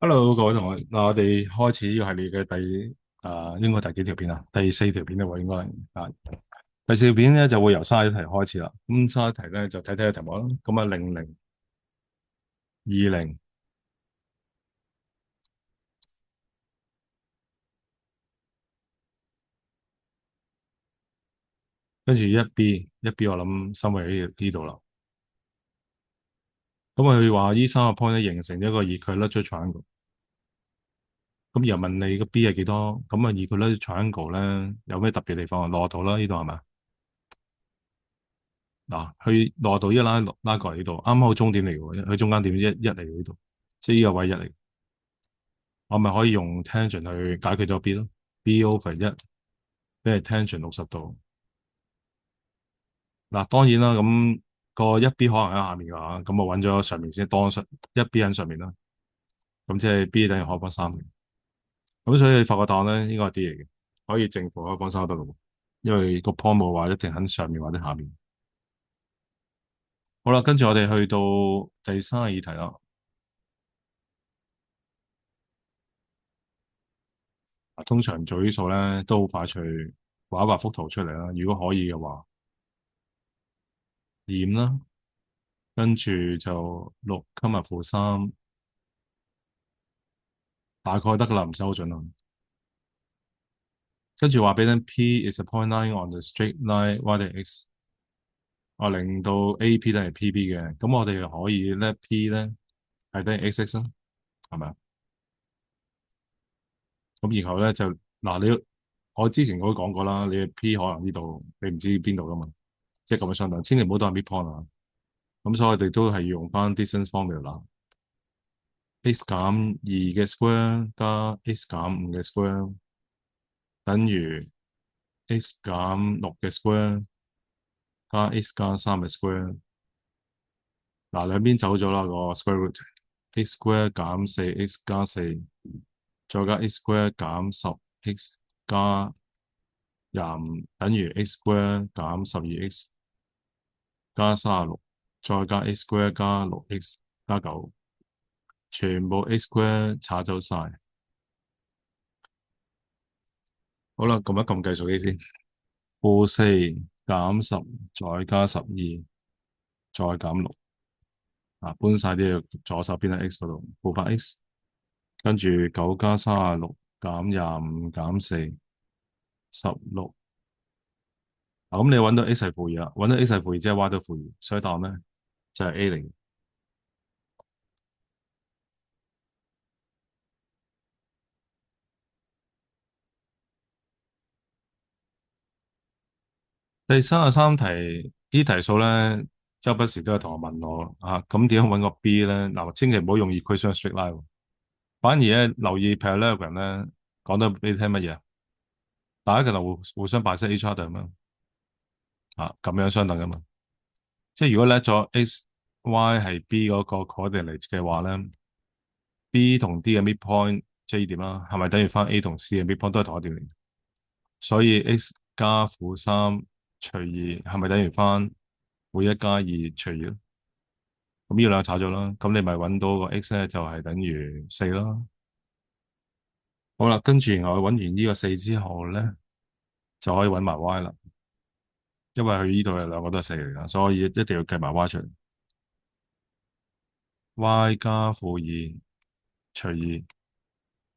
Hello，各位同學，嗱，我哋開始呢個系列嘅應該第幾條片啊？第四條片啦，應該啊。第四條片咧就會由沙一題開始啦。咁沙一題咧就睇睇個題目啦。咁啊，0020，跟住一 B 我諗收尾呢度啦。咁佢話呢三個 point 咧形成咗一個 equilateral triangle。咁又問你個 B 係幾多？咁啊，equilateral triangle 咧有咩特別地方啊？落圖啦，呢度係咪？嗱，去落度一拉過嚟呢度，啱啱好終點嚟嘅喎，佢中間點一嚟嘅呢度，即係呢個位一嚟。我咪可以用 tangent 去解決咗 B 咯，B over 一，即係 tangent 60度。嗱，當然啦，咁個一 B 可能喺下面㗎嚇，咁我揾咗上面先，當上一 B 喺上面啦，咁即係 B 等於開波三嘅。咁所以你發個答案咧，應該係 D 嚟嘅，可以正負開波三得咯，因為個 point 冇話一定喺上面或者下面。好啦，跟住我哋去到第三個議題啦。通常做呢數咧都好快脆畫一畫幅圖出嚟啦，如果可以嘅話，驗啦。跟住就6-3，大概得噶啦，唔使好準啦。跟住話俾你聽，P is a point line on the straight line y 等於 x，令到 AP 等於 PB 嘅，咁我哋可以咧 P 咧係等於 XX 啦，係咪啊？咁然後咧就嗱，我之前我都講過啦，你嘅 P 可能呢度你唔知邊度噶嘛，即係咁樣相等，千祈唔好當 midpoint 啊。咁所以我哋都係要用翻 distance formula 啦，x 減二嘅 square 加 x 減五嘅 square 等於 x 減六嘅 square 加 x 加三嘅 square。嗱，兩邊走咗啦，個 square root，x square 減四 x 加四，再加 x square 減十 x 加25等於 x square 減12 x 加36，再加 x square 加六 x 加9，全部 x square 查走晒。好啦，撳一撳計數機先，負四減十再加12再減六，搬晒啲去左手邊嘅 x 嗰度，負八 x。跟住9加36減25減4 16。咁你揾到 x 係負二啦，揾到 x 係負二，即係 y 都負二，所以答案咧就係 A 零。第33題呢題數咧，周不時都有同學問我咁點樣揾個 B 咧？嗱，千祈唔好用 equation straight line 喎，反而咧留意 parallelogram 咧，講得俾你聽乜嘢？大家其實互相bài斥 each other 咁樣咁樣相等噶嘛。即係如果叻咗 x y 係 B 嗰個 coordinate 嘅話咧，B 同 D 嘅 midpoint 即係呢點啦，係咪等於翻 A 同 C 嘅 midpoint 都係同一點嚟？所以 x 加負三除二係咪等於翻負一加二除二咯？咁呢兩個炒咗啦，咁你咪揾到個 x 咧就係等於四啦。好啦，跟住然後揾完呢個四之後咧，就可以揾埋 y 啦，因為佢呢度有兩個都係四嚟噶，所以一定要計埋 y 出嚟。y 加負二除二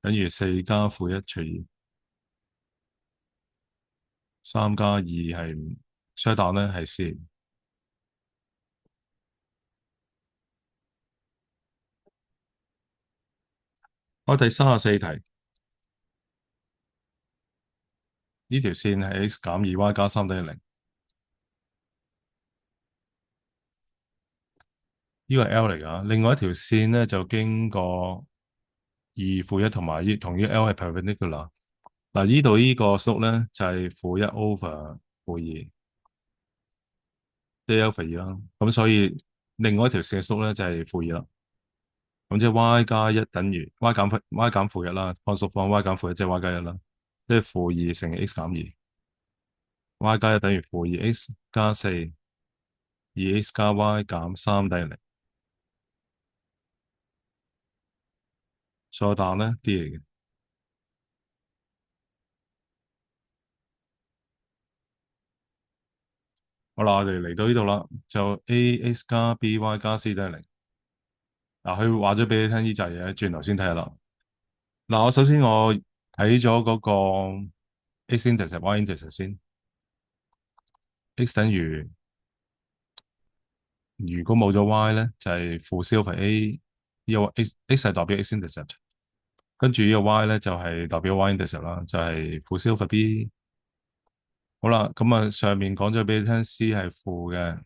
等於四加負一除二，三加二係五，所以答案咧係 C。我第34題，呢條線係 x 減二 y 加三等於零，呢個係 L 嚟噶。另外一條線咧就經過二負一同呢 L 係 perpendicular。嗱，呢度呢個 slope 咧就係負一 over 負二，即係 alpha 二啦。咁所以另外一條線嘅 slope 咧就係負二啦。咁即係 y 加一等於 y 減負一啦，cos of y 減負一即係 y 加一啦，即係負二乘以 x 減二，y 加一等於負二 x 加四，二 x 加 y 減三等於零。所有答案咧 D 嚟嘅。好啦，我哋嚟到呢度啦，就 ax 加 by 加 c 等於零。嗱，佢話咗俾你聽呢扎嘢，轉頭先睇下啦。嗱，我首先睇咗嗰個 x intercept y intercept 先，x 等於如果冇咗 y 咧，就係負 c over a，呢個 x 係代表 x intercept，跟住呢個 y 咧就係代表 y intercept 啦，就係負 c over b。好啦，咁啊上面講咗俾你聽，c 係負嘅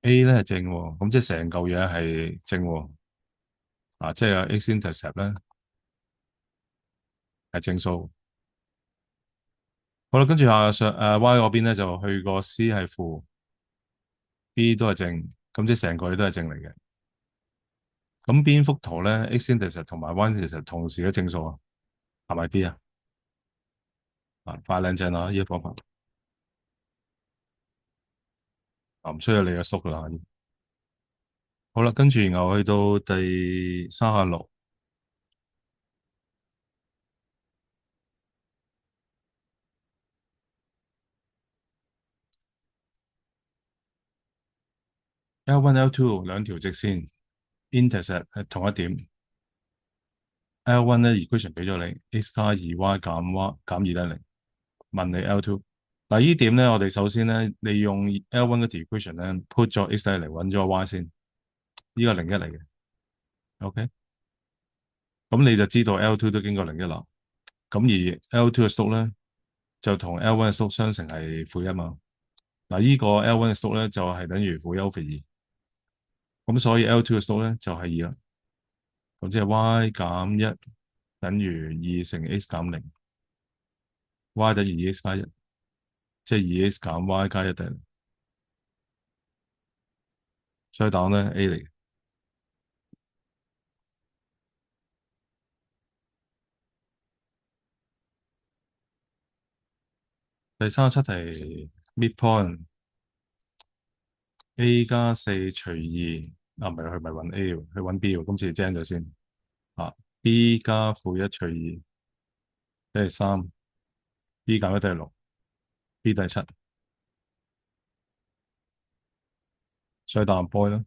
，a 咧係正喎，咁即係成嚿嘢係正喎，即係 x intercept 咧係正數。好啦，跟住y 嗰邊咧就去個 c 係負，b 都係正，咁即係成個嘢都係正嚟嘅。咁邊幅圖咧，x intercept 同埋 y intercept 同時嘅正數啊，係咪 B 啊？快靚正啦，呢個方法唔需要你嘅縮噶啦。好啦，跟住然後去到第36，L1 L2 兩條直線 intercept 係同一點，L1 咧 equation 俾咗你 x 加二 y 減二等於零，問你 L2。嗱，呢點咧，我哋首先咧利用 L1 嗰條 equation 咧 put 咗 x 等於零，揾咗 y 先，呢個零一嚟嘅，OK。咁你就知道 L2 都經過零一啦。咁而 L2 嘅 slope 咧就同 L1 嘅 slope 相乘係負一嘛。嗱，呢個 L1 嘅 slope 咧就係等於負一 over 二，咁所以 L2 嘅 slope 咧就係二啦。咁即係 y 減一等於二乘 x 減零，y 等於二 x 加一，即係二 x 減 y 加一等於零，所以答案咧 A 嚟嘅。第37題 midpoint A 加四除二，唔係佢咪揾 A 喎，佢揾 B 喎，今次精咗先。B 加負一除二等於三，B 減一等於六，B 等於七，所以答案 boy 啦。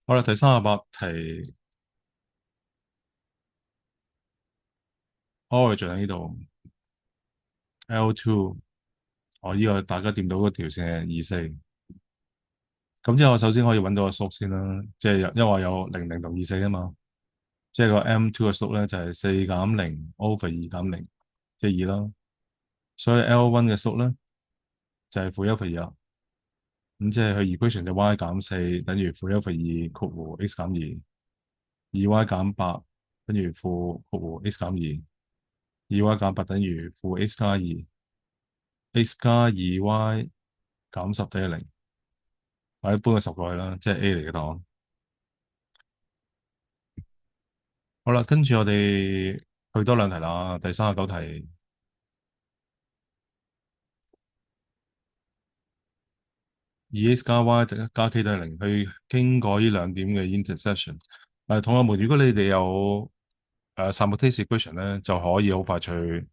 好啦，第38題 origin 喺呢度，L2，呢個大家掂到嗰條線係二四，咁之後我首先可以揾到個縮先啦，即係因為有零零同二四啊嘛，即係個 M2 嘅縮咧就係四減零 over 二減零，即係二啦，所以 L1 嘅縮咧就係負一 over 二啦，咁即係佢 equation 就 y 減四等於負一 over 二括弧 x 減二，2y 減八等於負括弧 x 減二，2y 減八等於負 x 加二，x 加二 y 減十等於零，或者搬個十過去啦，即係 A 嚟嘅答案。好啦，跟住我哋去多兩題啦。第39題，二 x 加 y 加 k 等於零，去經過呢兩點嘅 intersection。同學們，如果你哋有simultaneous equation 咧，就可以好快去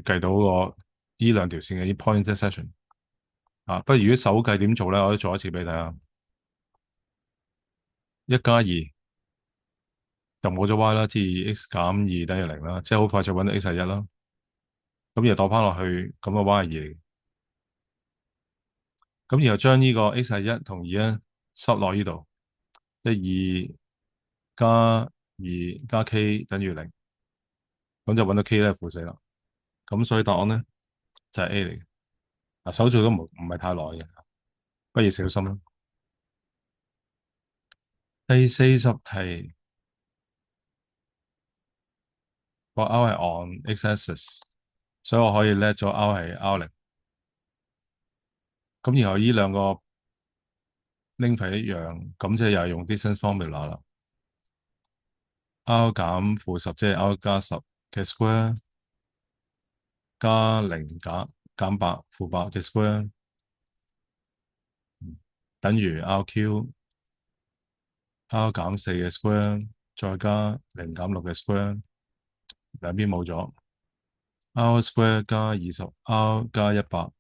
計到個呢兩條線嘅 point intersection。不過如果手計點做咧，我可以做一次俾你睇下。一加二就冇咗 y 啦，即係 x 減二等於零啦，即係好快就揾到 x 係一啦。咁然後倒翻落去，咁個 y 係二。咁然後將呢個 x 係一同二咧塞落呢度，即係二加二加 k 等於零，咁就揾到 k 咧負四啦。咁所以答案咧就係 A 嚟嘅。手做都唔係太耐嘅，不如小心啦。第40題個 R 係 on x axis，所以我可以 let 咗 R 係 R 零。咁然後呢兩個拎法一樣，咁即係又係用 distance formula 啦。R 減負十即係 R 加十嘅 square 加零減八負八嘅 square。等於 RQ R 減四嘅 square 再加零減六嘅 square，兩邊冇咗。R square 加20 R 加100，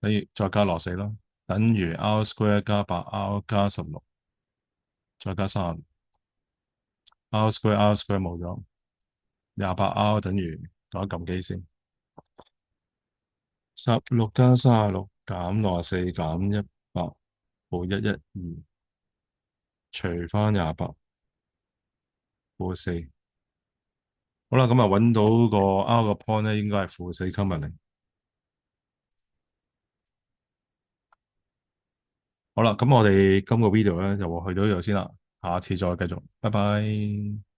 等於再加落四咯，等於 R square 加8R 加16，再加3。R square 冇咗，28R 等於攞撳機先。16加36減64減100負112，除翻28負4。好啦，咁啊揾到個 R 個 point 咧，應該係負4 comma 零。好啦，咁我哋今個 video 咧就去到呢度先啦，下次再繼續，拜拜。